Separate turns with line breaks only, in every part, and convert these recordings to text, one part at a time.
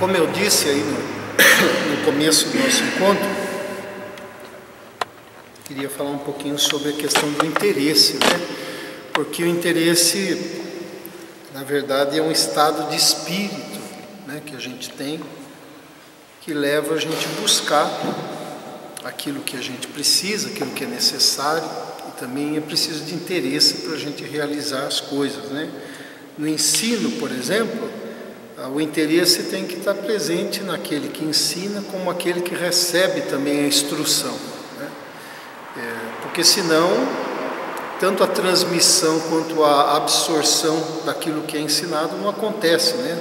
Como eu disse aí no começo do nosso encontro, queria falar um pouquinho sobre a questão do interesse, né? Porque o interesse, na verdade, é um estado de espírito, né, que a gente tem, que leva a gente a buscar aquilo que a gente precisa, aquilo que é necessário, e também é preciso de interesse para a gente realizar as coisas, né? No ensino, por exemplo, o interesse tem que estar presente naquele que ensina, como aquele que recebe também a instrução, né? Porque senão, tanto a transmissão quanto a absorção daquilo que é ensinado não acontece, né?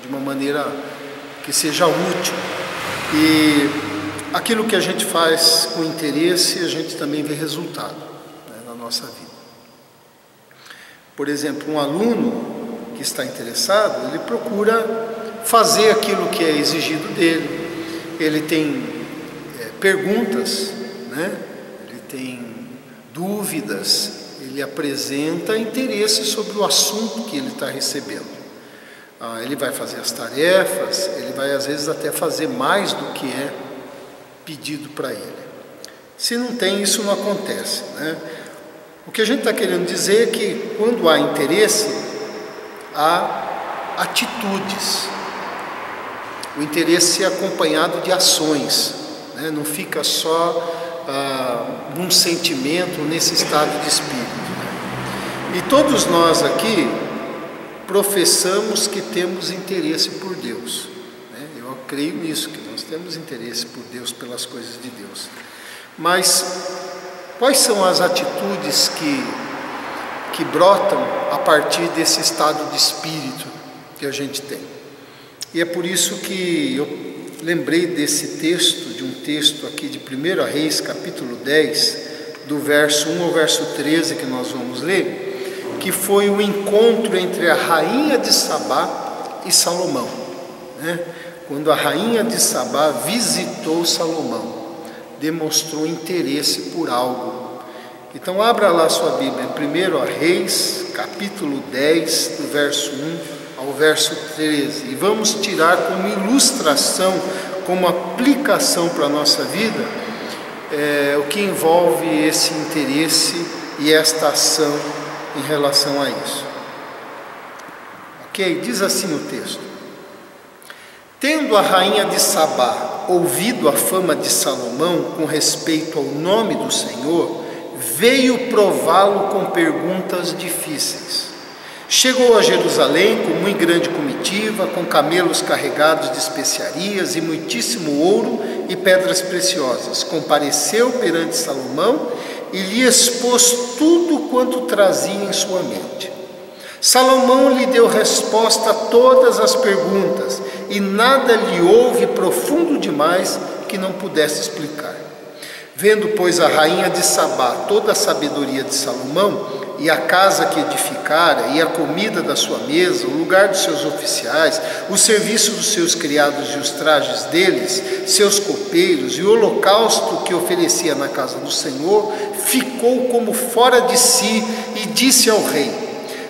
De uma maneira que seja útil. E aquilo que a gente faz com interesse, a gente também vê resultado, né, na nossa vida. Por exemplo, um aluno que está interessado, ele procura fazer aquilo que é exigido dele. Ele tem perguntas, né? Ele tem dúvidas, ele apresenta interesse sobre o assunto que ele está recebendo. Ele vai fazer as tarefas, ele vai às vezes até fazer mais do que é pedido para ele. Se não tem, isso não acontece, né? O que a gente está querendo dizer é que quando há interesse, há atitudes. O interesse é acompanhado de ações, né? Não fica só num sentimento, nesse estado de espírito. E todos nós aqui professamos que temos interesse por Deus, né? Eu creio nisso, que nós temos interesse por Deus, pelas coisas de Deus. Mas quais são as atitudes que brotam a partir desse estado de espírito que a gente tem? E é por isso que eu lembrei desse texto, de um texto aqui de 1 Reis, capítulo 10, do verso 1 ao verso 13, que nós vamos ler, que foi o encontro entre a rainha de Sabá e Salomão, né? Quando a rainha de Sabá visitou Salomão, demonstrou interesse por algo. Então abra lá sua Bíblia, 1 Reis, capítulo 10, do verso 1 ao verso 13, e vamos tirar como ilustração, como aplicação para a nossa vida, o que envolve esse interesse e esta ação em relação a isso. Ok? Diz assim o texto: tendo a rainha de Sabá ouvido a fama de Salomão com respeito ao nome do Senhor, veio prová-lo com perguntas difíceis. Chegou a Jerusalém com muito grande comitiva, com camelos carregados de especiarias e muitíssimo ouro e pedras preciosas. Compareceu perante Salomão e lhe expôs tudo quanto trazia em sua mente. Salomão lhe deu resposta a todas as perguntas, e nada lhe houve profundo demais que não pudesse explicar. Vendo, pois, a rainha de Sabá toda a sabedoria de Salomão, e a casa que edificara, e a comida da sua mesa, o lugar dos seus oficiais, o serviço dos seus criados e os trajes deles, seus copeiros e o holocausto que oferecia na casa do Senhor, ficou como fora de si e disse ao rei: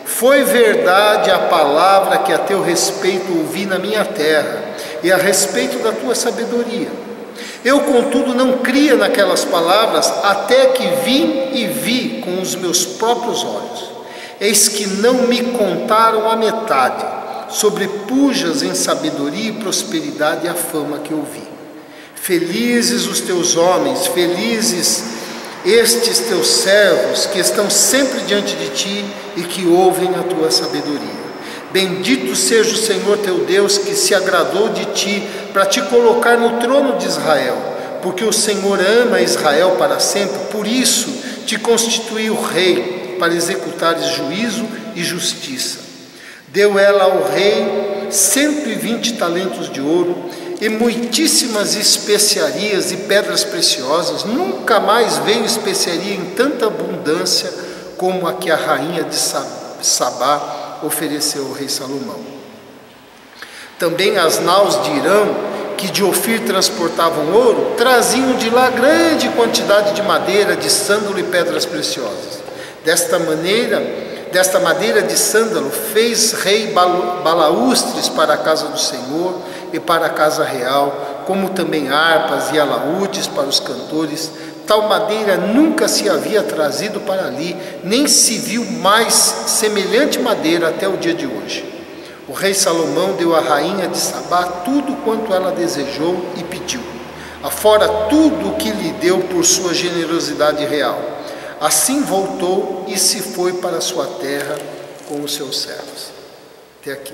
foi verdade a palavra que a teu respeito ouvi na minha terra, e a respeito da tua sabedoria. Eu, contudo, não cria naquelas palavras, até que vi com os meus próprios olhos. Eis que não me contaram a metade, sobrepujas em sabedoria e prosperidade a fama que ouvi. Felizes os teus homens, felizes estes teus servos, que estão sempre diante de ti e que ouvem a tua sabedoria. Bendito seja o Senhor teu Deus, que se agradou de ti para te colocar no trono de Israel, porque o Senhor ama Israel para sempre, por isso te constituiu rei, para executares juízo e justiça. Deu ela ao rei 120 talentos de ouro e muitíssimas especiarias e pedras preciosas. Nunca mais veio especiaria em tanta abundância como a que a rainha de Sabá ofereceu ao rei Salomão. Também as naus de Irão, que de Ofir transportavam ouro, traziam de lá grande quantidade de madeira, de sândalo e pedras preciosas. Desta madeira de sândalo fez rei balaústres para a casa do Senhor, e para a casa real, como também harpas e alaúdes para os cantores. Tal madeira nunca se havia trazido para ali, nem se viu mais semelhante madeira até o dia de hoje. O rei Salomão deu à rainha de Sabá tudo quanto ela desejou e pediu, afora tudo o que lhe deu por sua generosidade real. Assim voltou e se foi para sua terra com os seus servos. Até aqui.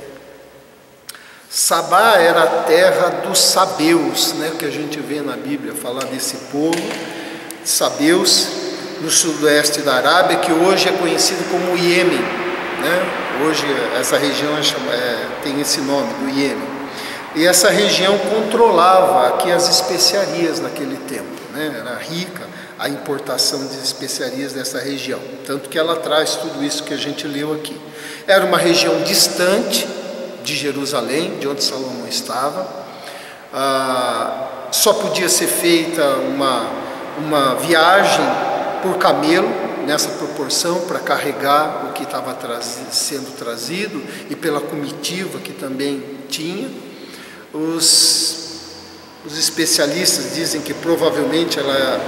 Sabá era a terra dos sabeus, né, que a gente vê na Bíblia falar desse povo, sabeus, no sudoeste da Arábia, que hoje é conhecido como Iêmen, né? Hoje essa região tem esse nome, do Iêmen. E essa região controlava aqui as especiarias naquele tempo, né? Era rica a importação de especiarias dessa região, tanto que ela traz tudo isso que a gente leu aqui. Era uma região distante de Jerusalém, de onde Salomão estava. Só podia ser feita uma viagem por camelo, nessa proporção, para carregar o que estava sendo trazido, e pela comitiva que também tinha. Os especialistas dizem que provavelmente ela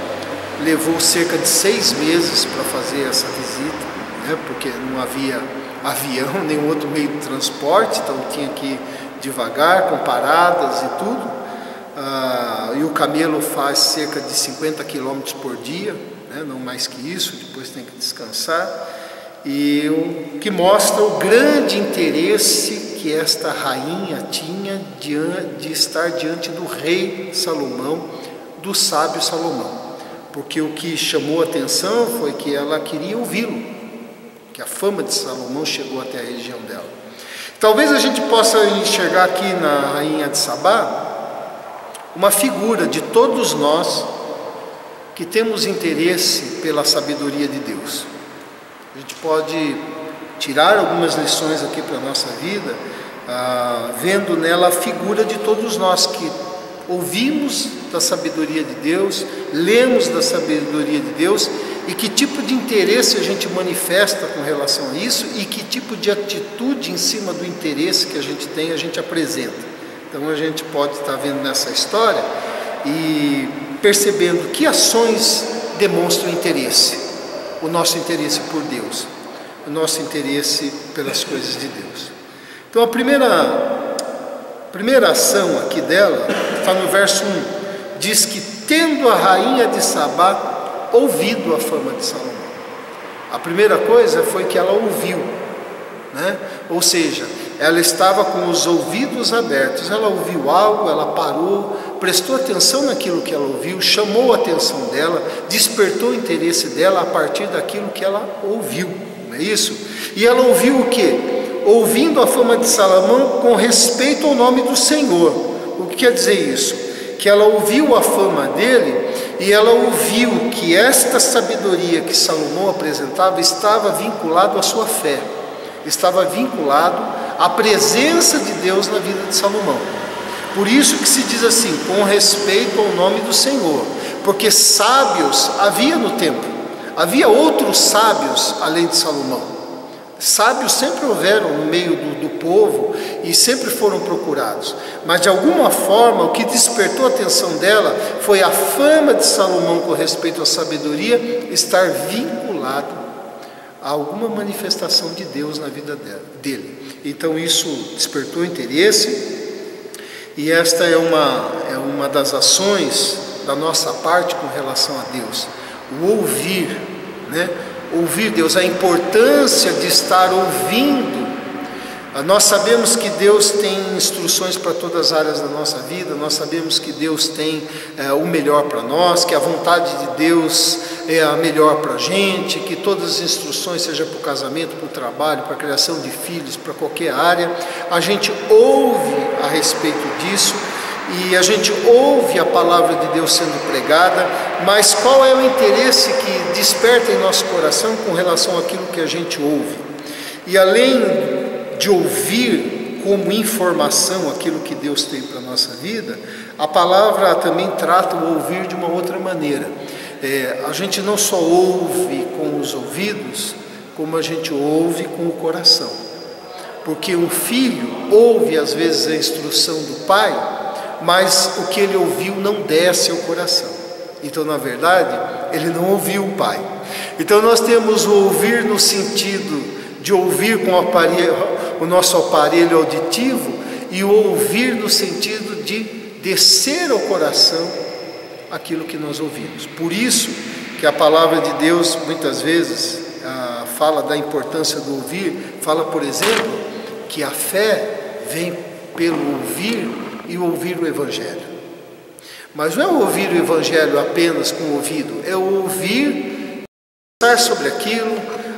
levou cerca de 6 meses para fazer essa visita, né, porque não havia avião, nenhum outro meio de transporte, então tinha que ir devagar, com paradas e tudo. E o camelo faz cerca de 50 km por dia, né, não mais que isso, depois tem que descansar. E o que mostra o grande interesse que esta rainha tinha de estar diante do rei Salomão, do sábio Salomão, porque o que chamou a atenção foi que ela queria ouvi-lo, que a fama de Salomão chegou até a região dela. Talvez a gente possa enxergar aqui na rainha de Sabá uma figura de todos nós que temos interesse pela sabedoria de Deus. A gente pode tirar algumas lições aqui para a nossa vida, vendo nela a figura de todos nós que ouvimos da sabedoria de Deus, lemos da sabedoria de Deus, e que tipo de interesse a gente manifesta com relação a isso, e que tipo de atitude em cima do interesse que a gente tem, a gente apresenta. Então a gente pode estar vendo nessa história e percebendo que ações demonstram interesse, o nosso interesse por Deus, o nosso interesse pelas coisas de Deus. Então a primeira ação aqui dela está no verso 1, diz que tendo a rainha de Sabá ouvido a fama de Salomão. A primeira coisa foi que ela ouviu, né? Ou seja, ela estava com os ouvidos abertos, ela ouviu algo, ela parou, prestou atenção naquilo que ela ouviu, chamou a atenção dela, despertou o interesse dela a partir daquilo que ela ouviu, não é isso? E ela ouviu o quê? Ouvindo a fama de Salomão com respeito ao nome do Senhor. O que quer dizer isso? Que ela ouviu a fama dele e ela ouviu que esta sabedoria que Salomão apresentava estava vinculado à sua fé, estava vinculado à presença de Deus na vida de Salomão. Por isso que se diz assim, com respeito ao nome do Senhor, porque sábios havia no tempo, havia outros sábios além de Salomão. Sábios sempre houveram no meio do povo e sempre foram procurados, mas de alguma forma o que despertou a atenção dela foi a fama de Salomão com respeito à sabedoria estar vinculado a alguma manifestação de Deus na vida dele. Então isso despertou interesse, e esta é uma das ações da nossa parte com relação a Deus, o ouvir, né? Ouvir Deus, a importância de estar ouvindo. Nós sabemos que Deus tem instruções para todas as áreas da nossa vida, nós sabemos que Deus tem o melhor para nós, que a vontade de Deus é a melhor para a gente, que todas as instruções, seja para o casamento, para o trabalho, para a criação de filhos, para qualquer área, a gente ouve a respeito disso, e a gente ouve a palavra de Deus sendo pregada, mas qual é o interesse que desperta em nosso coração com relação àquilo que a gente ouve? E além de ouvir como informação aquilo que Deus tem para a nossa vida, a palavra também trata o ouvir de uma outra maneira. A gente não só ouve com os ouvidos, como a gente ouve com o coração. porque um filho ouve às vezes a instrução do pai, mas o que ele ouviu não desce ao coração. Então, na verdade, ele não ouviu o pai. Então nós temos o ouvir no sentido de ouvir com o nosso aparelho auditivo, e o ouvir no sentido de descer ao coração aquilo que nós ouvimos. Por isso que a palavra de Deus muitas vezes fala da importância do ouvir, fala, por exemplo, que a fé vem pelo ouvir e ouvir o Evangelho. Mas não é o ouvir o Evangelho apenas com o ouvido, é o ouvir, pensar sobre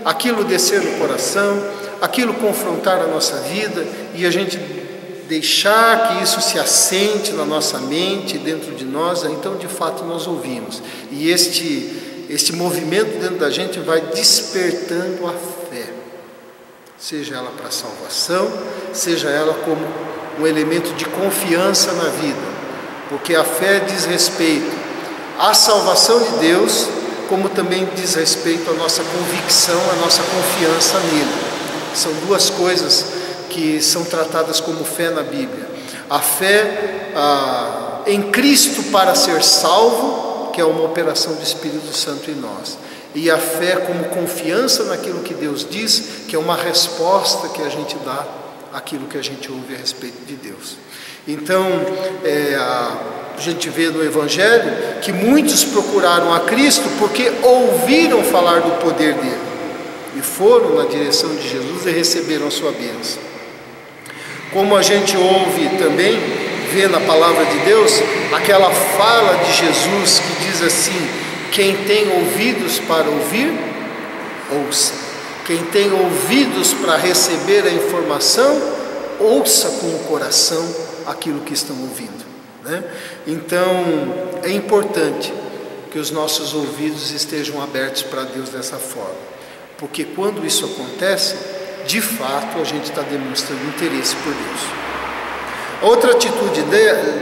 aquilo descer no coração, aquilo confrontar a nossa vida e a gente deixar que isso se assente na nossa mente, dentro de nós. Então de fato nós ouvimos, e este movimento dentro da gente vai despertando a fé, seja ela para a salvação, seja ela como um elemento de confiança na vida, porque a fé diz respeito à salvação de Deus, como também diz respeito à nossa convicção, à nossa confiança nele. São duas coisas que são tratadas como fé na Bíblia. A fé em Cristo para ser salvo, que é uma operação do Espírito Santo em nós, e a fé como confiança naquilo que Deus diz, que é uma resposta que a gente dá àquilo que a gente ouve a respeito de Deus. Então, a gente vê no Evangelho que muitos procuraram a Cristo porque ouviram falar do poder dele e foram na direção de Jesus e receberam a sua bênção. Como a gente ouve também, vê na palavra de Deus, aquela fala de Jesus que diz assim: quem tem ouvidos para ouvir, ouça. Quem tem ouvidos para receber a informação, ouça com o coração aquilo que estão ouvindo, né? Então é importante que os nossos ouvidos estejam abertos para Deus dessa forma, porque quando isso acontece, de fato a gente está demonstrando interesse por Deus. A outra atitude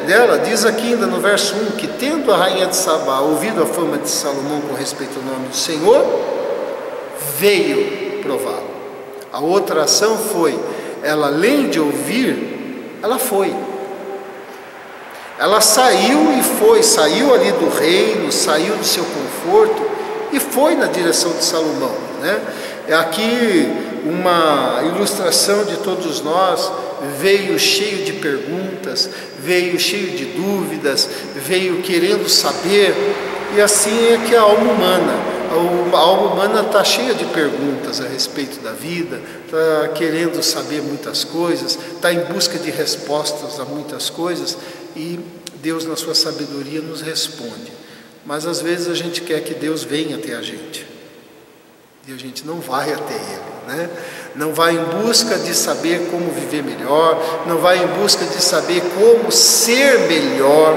dela diz aqui ainda no verso 1, que tendo a rainha de Sabá ouvido a fama de Salomão com respeito ao nome do Senhor, veio prová-lo. A outra ação foi, ela além de ouvir, ela foi. Ela saiu e foi, saiu ali do reino, saiu do seu conforto e foi na direção de Salomão, né? É aqui uma ilustração de todos nós. Veio cheio de perguntas, veio cheio de dúvidas, veio querendo saber, e assim é que a alma humana está cheia de perguntas a respeito da vida, está querendo saber muitas coisas, está em busca de respostas a muitas coisas, e Deus na sua sabedoria nos responde. Mas às vezes a gente quer que Deus venha até a gente, e a gente não vai até Ele, né? Não vai em busca de saber como viver melhor, não vai em busca de saber como ser melhor.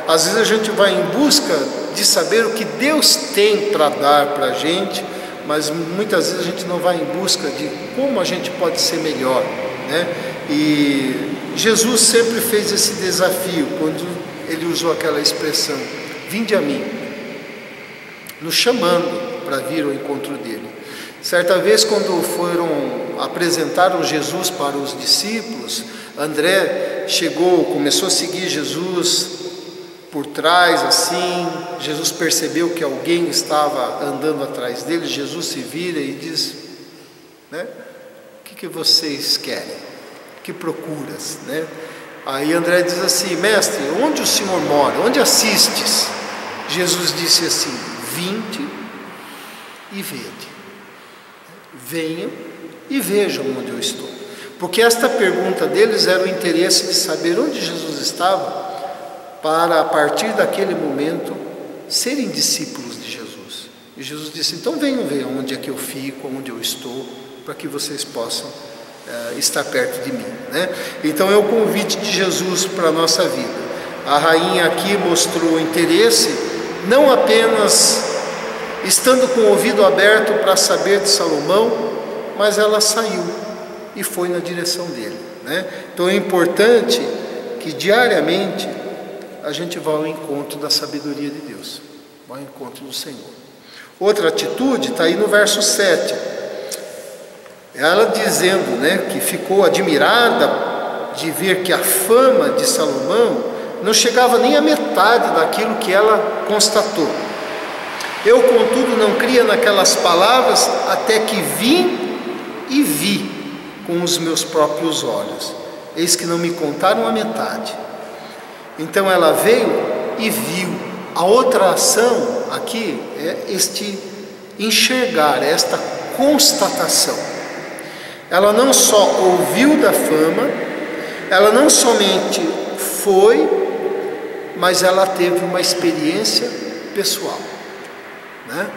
Às vezes a gente vai em busca de saber o que Deus tem para dar para a gente, mas muitas vezes a gente não vai em busca de como a gente pode ser melhor, né? E Jesus sempre fez esse desafio quando ele usou aquela expressão: vinde a mim, nos chamando para vir ao encontro dele. Certa vez, quando apresentaram Jesus para os discípulos, André começou a seguir Jesus por trás, assim. Jesus percebeu que alguém estava andando atrás dele. Jesus se vira e diz, né? O que vocês querem? Que procuras, né? Aí André diz assim: mestre, onde o Senhor mora? Onde assistes? Jesus disse assim: vinde e vede. Venham e vejam onde eu estou. Porque esta pergunta deles era o interesse de saber onde Jesus estava, para a partir daquele momento serem discípulos de Jesus. E Jesus disse: então venham ver onde é que eu fico, onde eu estou, para que vocês possam estar perto de mim, né? Então é o convite de Jesus para a nossa vida. A rainha aqui mostrou interesse, não apenas estando com o ouvido aberto para saber de Salomão, mas ela saiu e foi na direção dele, né? Então é importante que diariamente a gente vá ao encontro da sabedoria de Deus, vá ao encontro do Senhor. Outra atitude está aí no verso 7. Ela dizendo, né, que ficou admirada de ver que a fama de Salomão não chegava nem à metade daquilo que ela constatou. Eu, contudo, não cria naquelas palavras até que vim e vi com os meus próprios olhos. Eis que não me contaram a metade. Então ela veio e viu. A outra ação aqui é este enxergar, esta constatação. Ela não só ouviu da fama, ela não somente foi, mas ela teve uma experiência pessoal, né?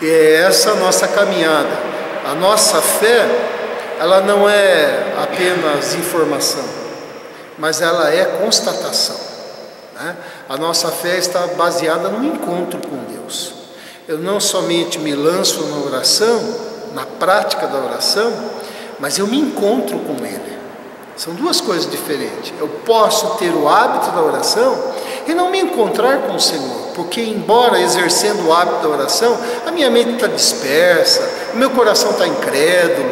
E é essa a nossa caminhada. A nossa fé, ela não é apenas informação, mas ela é constatação, né? A nossa fé está baseada no encontro com Deus. Eu não somente me lanço na oração, na prática da oração, mas eu me encontro com Ele. São duas coisas diferentes. Eu posso ter o hábito da oração e não me encontrar com o Senhor, porque embora exercendo o hábito da oração, a minha mente está dispersa, o meu coração está incrédulo,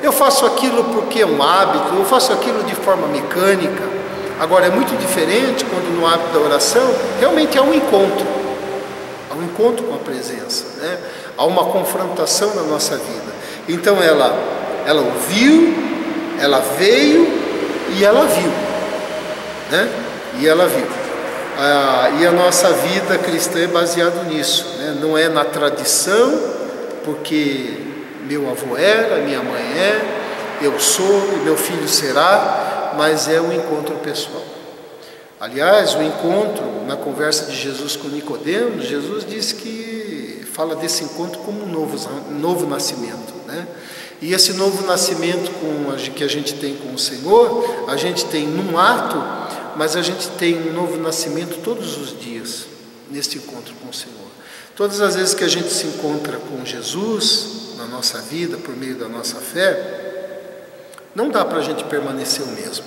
eu faço aquilo porque é um hábito, eu faço aquilo de forma mecânica. Agora é muito diferente quando no hábito da oração realmente há um encontro com a presença, né? Há uma confrontação na nossa vida. Então ela ouviu, ela veio e ela viu, né? E ela viu. E a nossa vida cristã é baseada nisso, né? Não é na tradição, porque meu avô era, minha mãe é, eu sou e meu filho será, mas é um encontro pessoal. Aliás, o encontro, na conversa de Jesus com Nicodemos, Jesus diz que fala desse encontro como um novo nascimento, né? E esse novo nascimento que a gente tem com o Senhor, a gente tem num ato, mas a gente tem um novo nascimento todos os dias, nesse encontro com o Senhor. Todas as vezes que a gente se encontra com Jesus, na nossa vida, por meio da nossa fé, não dá para a gente permanecer o mesmo,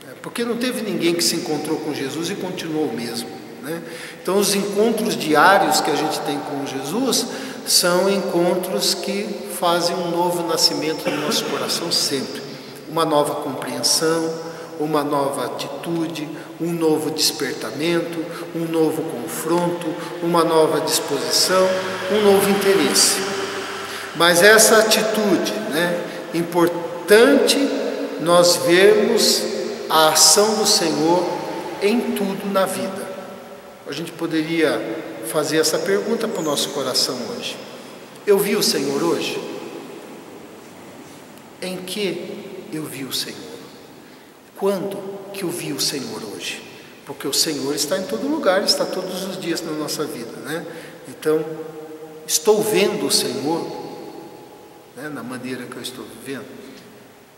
né? Porque não teve ninguém que se encontrou com Jesus e continuou o mesmo, né? Então os encontros diários que a gente tem com Jesus são encontros que fazem um novo nascimento no nosso coração sempre, uma nova compreensão, uma nova atitude, um novo despertamento, um novo confronto, uma nova disposição, um novo interesse. Mas essa atitude, né, importante nós vermos a ação do Senhor em tudo na vida. A gente poderia fazer essa pergunta para o nosso coração hoje. Eu vi o Senhor hoje? Em que eu vi o Senhor? Quando que eu vi o Senhor hoje? Porque o Senhor está em todo lugar, está todos os dias na nossa vida, né? Então, estou vendo o Senhor, né, na maneira que eu estou vivendo.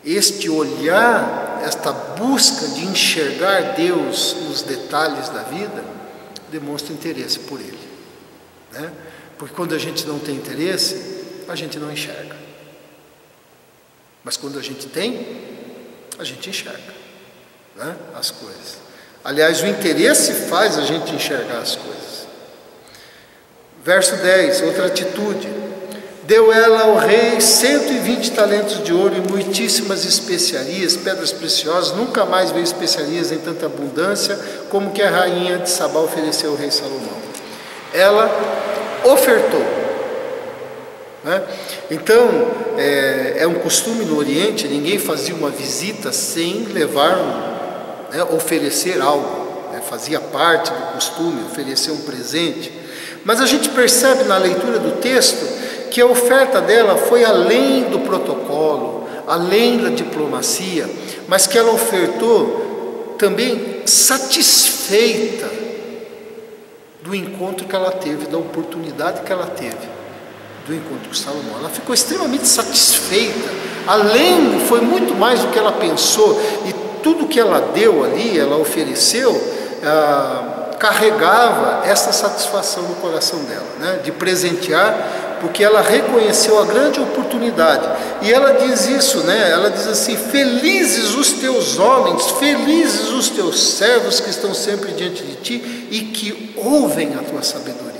Este olhar, esta busca de enxergar Deus nos detalhes da vida, demonstra interesse por Ele, né? Porque quando a gente não tem interesse, a gente não enxerga. Mas quando a gente tem, a gente enxerga, né, as coisas. Aliás, o interesse faz a gente enxergar as coisas. Verso 10, outra atitude. Deu ela ao rei 120 talentos de ouro e muitíssimas especiarias, pedras preciosas. Nunca mais veio especiarias em tanta abundância como que a rainha de Sabá ofereceu ao rei Salomão. Ela ofertou, né? Então, é um costume no Oriente, ninguém fazia uma visita sem levar, né, oferecer algo, né? Fazia parte do costume, oferecer um presente. Mas a gente percebe na leitura do texto que a oferta dela foi além do protocolo, além da diplomacia, mas que ela ofertou também satisfeita do encontro que ela teve, da oportunidade que ela teve do encontro com Salomão. Ela ficou extremamente satisfeita, além, foi muito mais do que ela pensou, e tudo que ela deu ali, ela ofereceu, carregava essa satisfação no coração dela, né, de presentear, porque ela reconheceu a grande oportunidade. E ela diz isso, né? Ela diz assim: felizes os teus homens, felizes os teus servos que estão sempre diante de ti e que ouvem a tua sabedoria.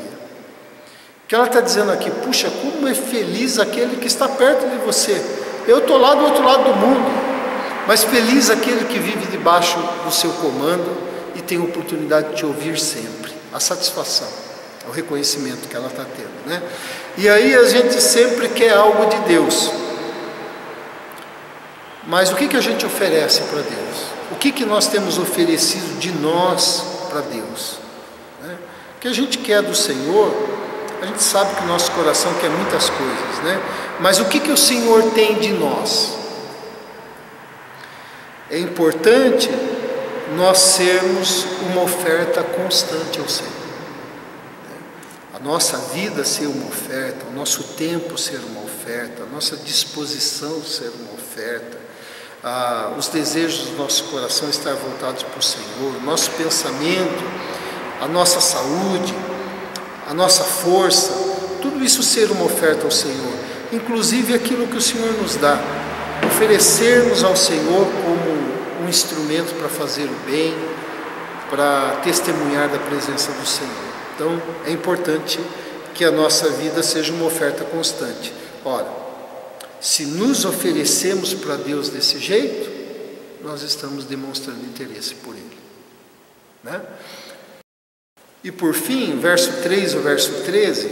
O que ela está dizendo aqui? Puxa, como é feliz aquele que está perto de você, Eu estou lá do outro lado do mundo, mas feliz aquele que vive debaixo do seu comando e tem a oportunidade de te ouvir sempre. A satisfação, o reconhecimento que ela está tendo, né? E aí a gente sempre quer algo de Deus. Mas o que a gente oferece para Deus? O que nós temos oferecido de nós para Deus? Né? O que a gente quer do Senhor, a gente sabe que o nosso coração quer muitas coisas, né? Mas o que o Senhor tem de nós? É importante nós sermos uma oferta constante ao Senhor. A nossa vida ser uma oferta, o nosso tempo ser uma oferta, a nossa disposição ser uma oferta, os desejos do nosso coração estar voltados para o Senhor, o nosso pensamento, a nossa saúde, a nossa força, tudo isso ser uma oferta ao Senhor, inclusive aquilo que o Senhor nos dá, oferecermos ao Senhor como um instrumento para fazer o bem, para testemunhar da presença do Senhor. Então é importante que a nossa vida seja uma oferta constante. Ora, se nos oferecemos para Deus desse jeito, nós estamos demonstrando interesse por Ele, né? E por fim, verso 3 ou verso 13,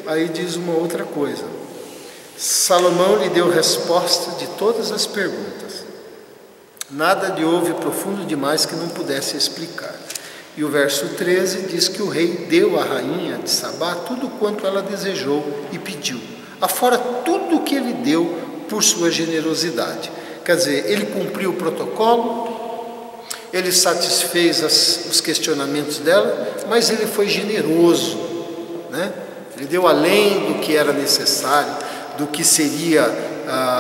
aí diz uma outra coisa. Salomão lhe deu resposta de todas as perguntas. Nada lhe houve profundo demais que não pudesse explicar. E o verso 13 diz que o rei deu à rainha de Sabá tudo quanto ela desejou e pediu, afora tudo o que ele deu por sua generosidade. Quer dizer, ele cumpriu o protocolo, ele satisfez os questionamentos dela, mas ele foi generoso, né? Ele deu além do que era necessário, do que seria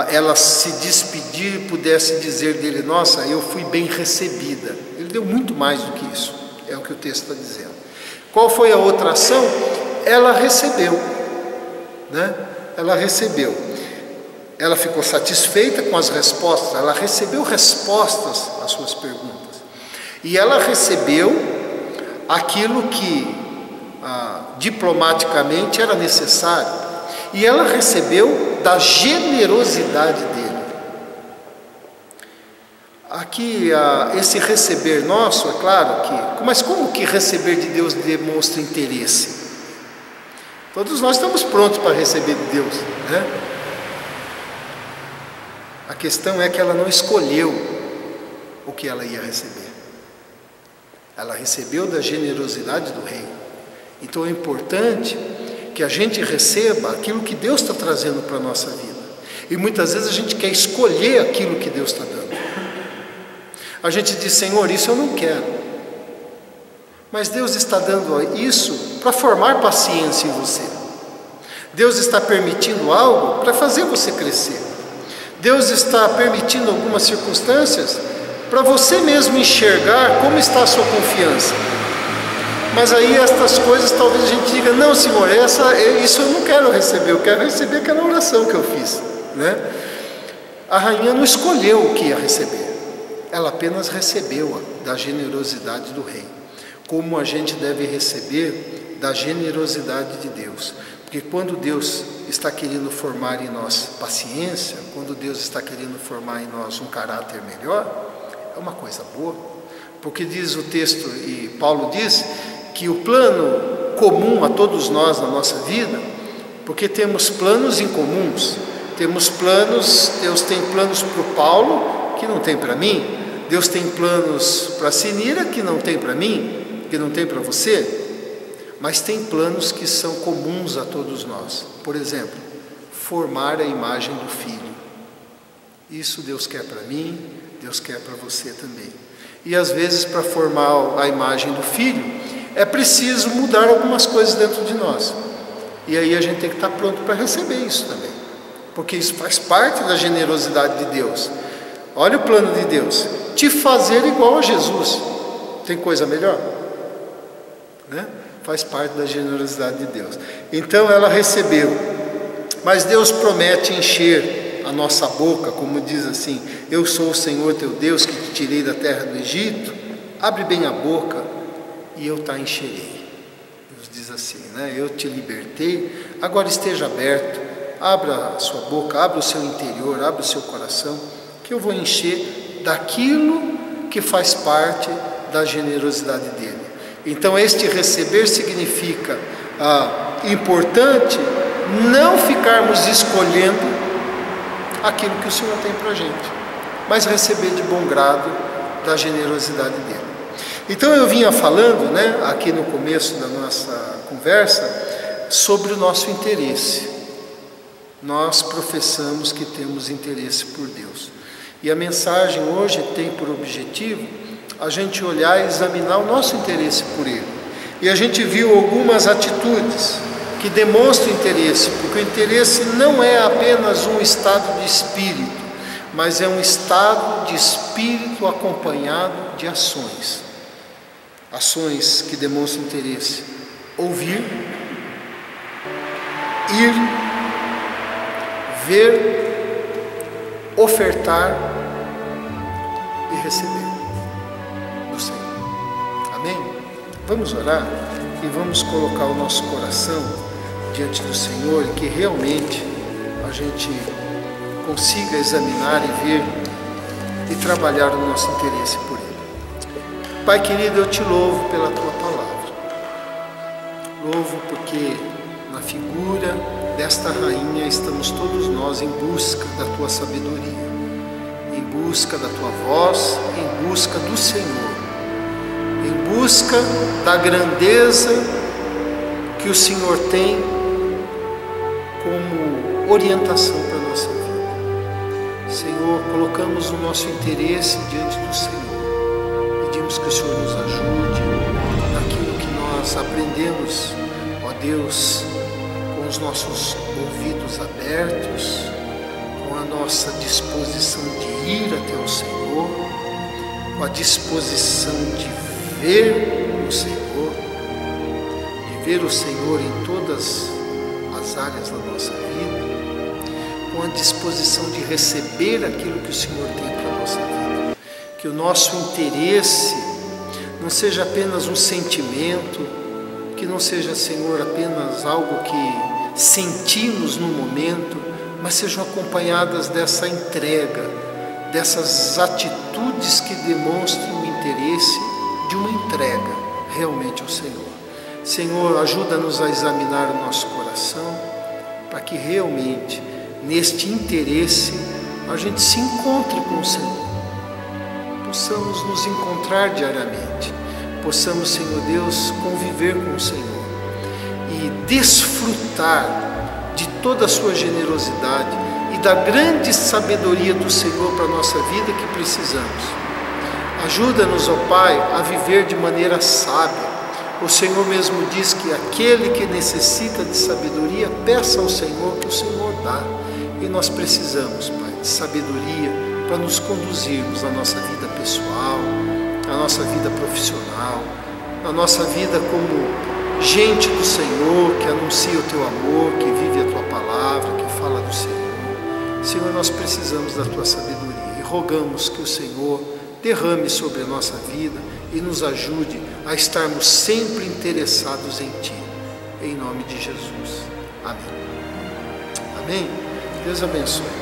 ela se despedir, pudesse dizer dele, nossa, eu fui bem recebida. Ele deu muito mais do que isso. É o que o texto está dizendo. Qual foi a outra ação? Ela recebeu, né? Ela recebeu. Ela ficou satisfeita com as respostas. Ela recebeu respostas às suas perguntas. E ela recebeu aquilo que diplomaticamente era necessário. E ela recebeu da generosidade dele. Aqui, esse receber nosso, é claro que... Mas como que receber de Deus demonstra interesse? Todos nós estamos prontos para receber de Deus, né? A questão é que ela não escolheu o que ela ia receber. Ela recebeu da generosidade do rei. Então é importante que a gente receba aquilo que Deus está trazendo para a nossa vida. E muitas vezes a gente quer escolher aquilo que Deus está dando. A gente diz, Senhor, isso eu não quero. Mas Deus está dando isso para formar paciência em você. Deus está permitindo algo para fazer você crescer. Deus está permitindo algumas circunstâncias para você mesmo enxergar como está a sua confiança. Mas aí estas coisas talvez a gente diga, não, Senhor, isso eu não quero receber, eu quero receber aquela oração que eu fiz, né? A rainha não escolheu o que ia receber. Ela apenas recebeu da generosidade do rei, como a gente deve receber da generosidade de Deus. Porque quando Deus está querendo formar em nós paciência, quando Deus está querendo formar em nós um caráter melhor, é uma coisa boa. Porque diz o texto, e Paulo diz, que o plano comum a todos nós na nossa vida, porque temos planos incomuns, temos planos, Deus tem planos para o Paulo, que não tem para mim, Deus tem planos para a Sinira, que não tem para mim, que não tem para você, mas tem planos que são comuns a todos nós. Por exemplo, formar a imagem do Filho. Isso Deus quer para mim, Deus quer para você também. E às vezes, para formar a imagem do Filho, é preciso mudar algumas coisas dentro de nós. E aí a gente tem que estar pronto para receber isso também, porque isso faz parte da generosidade de Deus. Olha o plano de Deus, te fazer igual a Jesus. Tem coisa melhor? Né? Faz parte da generosidade de Deus. Então ela recebeu, mas Deus promete encher a nossa boca, como diz assim, eu sou o Senhor teu Deus que te tirei da terra do Egito. Abre bem a boca e eu te encherei. Deus diz assim, né? Eu te libertei, agora esteja aberto abra a sua boca, abra o seu interior, abra o seu coração, que eu vou encher daquilo que faz parte da generosidade dele. Então este receber significa importante não ficarmos escolhendo aquilo que o Senhor tem para a gente, mas receber de bom grado da generosidade dele. Então eu vinha falando, aqui no começo da nossa conversa, sobre o nosso interesse. Nós professamos que temos interesse por Deus. E a mensagem hoje tem por objetivo a gente olhar e examinar o nosso interesse por Ele. E a gente viu algumas atitudes que demonstram interesse, porque o interesse não é apenas um estado de espírito, mas é um estado de espírito acompanhado de ações. Ações que demonstram interesse: ouvir, ir, ver, ofertar e receber do Senhor. Amém? Vamos orar e vamos colocar o nosso coração diante do Senhor e que realmente a gente consiga examinar e ver e trabalhar o nosso interesse por Ele. Pai querido, eu te louvo pela Tua Palavra. Louvo porque na figura desta rainha estamos todos nós em busca da Tua sabedoria, em busca da Tua voz, em busca do Senhor, em busca da grandeza que o Senhor tem como orientação para a nossa vida. Senhor, colocamos o nosso interesse diante do Senhor. Pedimos que o Senhor nos ajude naquilo que nós aprendemos, ó Deus, com os nossos ouvidos abertos, com a nossa disposição de ir até o Senhor, com a disposição de ver o Senhor, de ver o Senhor em todas as áreas da nossa vida, com a disposição de receber aquilo que o Senhor tem para a nossa vida. Que o nosso interesse não seja apenas um sentimento, que não seja, Senhor, apenas algo que sentimos no momento, mas sejam acompanhadas dessa entrega, dessas atitudes que demonstram o interesse de uma entrega realmente ao Senhor. Senhor, ajuda-nos a examinar o nosso coração, para que realmente, neste interesse, a gente se encontre com o Senhor. Possamos nos encontrar diariamente, possamos, Senhor Deus, conviver com o Senhor e desfrutar de toda a sua generosidade e da grande sabedoria do Senhor para a nossa vida que precisamos. Ajuda-nos, ó Pai, a viver de maneira sábia. O Senhor mesmo diz que aquele que necessita de sabedoria, peça ao Senhor que o Senhor dá. E nós precisamos, Pai, de sabedoria para nos conduzirmos na nossa vida pessoal, na nossa vida profissional, na nossa vida como gente do Senhor, que anuncia o Teu amor, que vive a Tua palavra, que fala do Senhor. Senhor, nós precisamos da Tua sabedoria e rogamos que o Senhor derrame sobre a nossa vida e nos ajude a estarmos sempre interessados em Ti. Em nome de Jesus. Amém. Amém. Deus abençoe.